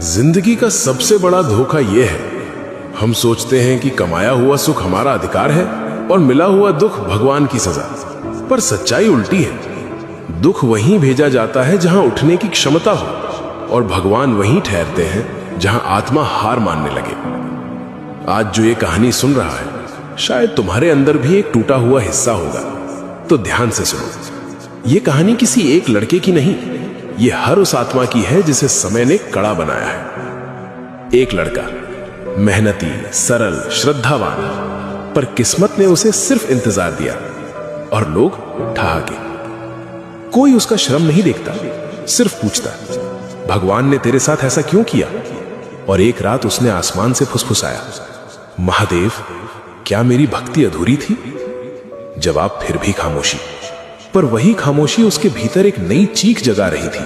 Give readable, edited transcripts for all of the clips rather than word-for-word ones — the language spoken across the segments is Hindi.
जिंदगी का सबसे बड़ा धोखा यह है, हम सोचते हैं कि कमाया हुआ सुख हमारा अधिकार है और मिला हुआ दुख भगवान की सजा। पर सच्चाई उल्टी है। दुख वहीं भेजा जाता है जहां उठने की क्षमता हो, और भगवान वहीं ठहरते हैं जहां आत्मा हार मानने लगे। आज जो ये कहानी सुन रहा है, शायद तुम्हारे अंदर भी एक टूटा हुआ हिस्सा होगा। तो ध्यान से सुनो। ये कहानी किसी एक लड़के की नहीं, ये हर उस आत्मा की है जिसे समय ने कड़ा बनाया है। एक लड़का, मेहनती, सरल, श्रद्धावान, पर किस्मत ने उसे सिर्फ इंतजार दिया और लोग ठहाके। कोई उसका श्रम नहीं देखता, सिर्फ पूछता, भगवान ने तेरे साथ ऐसा क्यों किया? और एक रात उसने आसमान से फुसफुसाया, महादेव, क्या मेरी भक्ति अधूरी थी? जवाब फिर भी खामोशी। पर वही खामोशी उसके भीतर एक नई चीख जगा रही थी,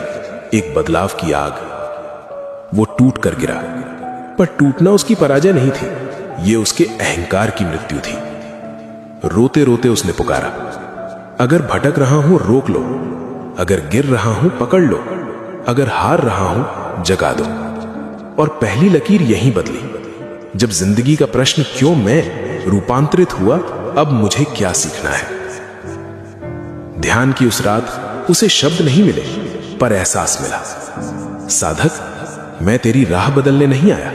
एक बदलाव की आग। वो टूट कर गिरा, पर टूटना उसकी पराजय नहीं थी, ये उसके अहंकार की मृत्यु थी। रोते रोते उसने पुकारा, अगर भटक रहा हूं रोक लो, अगर गिर रहा हूं पकड़ लो, अगर हार रहा हूं जगा दो। और पहली लकीर यहीं बदली, जब जिंदगी का प्रश्न क्यों मैं रूपांतरित हुआ, अब मुझे क्या सीखना है। ध्यान की उस रात उसे शब्द नहीं मिले, पर एहसास मिला, साधक, मैं तेरी राह बदलने नहीं आया,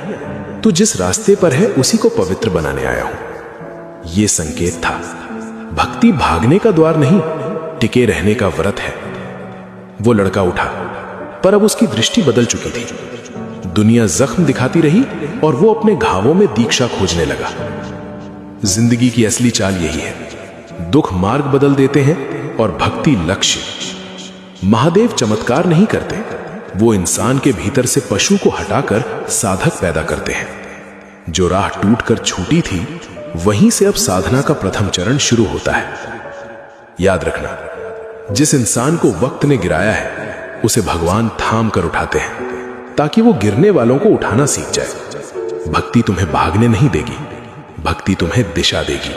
तू जिस रास्ते पर है उसी को पवित्र बनाने आया हूं। यह संकेत था, भक्ति भागने का द्वार नहीं, टिके रहने का व्रत है। वो लड़का उठा, पर अब उसकी दृष्टि बदल चुकी थी। दुनिया जख्म दिखाती रही और वो अपने घावों में दीक्षा खोजने लगा। जिंदगी की असली चाल यही है, दुख मार्ग बदल देते हैं और भक्ति लक्ष्य। महादेव चमत्कार नहीं करते, वो इंसान के भीतर से पशु को हटाकर साधक पैदा करते हैं। जो राह टूटकर छूटी थी, वहीं से अब साधना का प्रथम चरण शुरू होता है। याद रखना, जिस इंसान को वक्त ने गिराया है, उसे भगवान थाम कर उठाते हैं, ताकि वो गिरने वालों को उठाना सीख जाए। भक्ति तुम्हें भागने नहीं देगी, भक्ति तुम्हें दिशा देगी।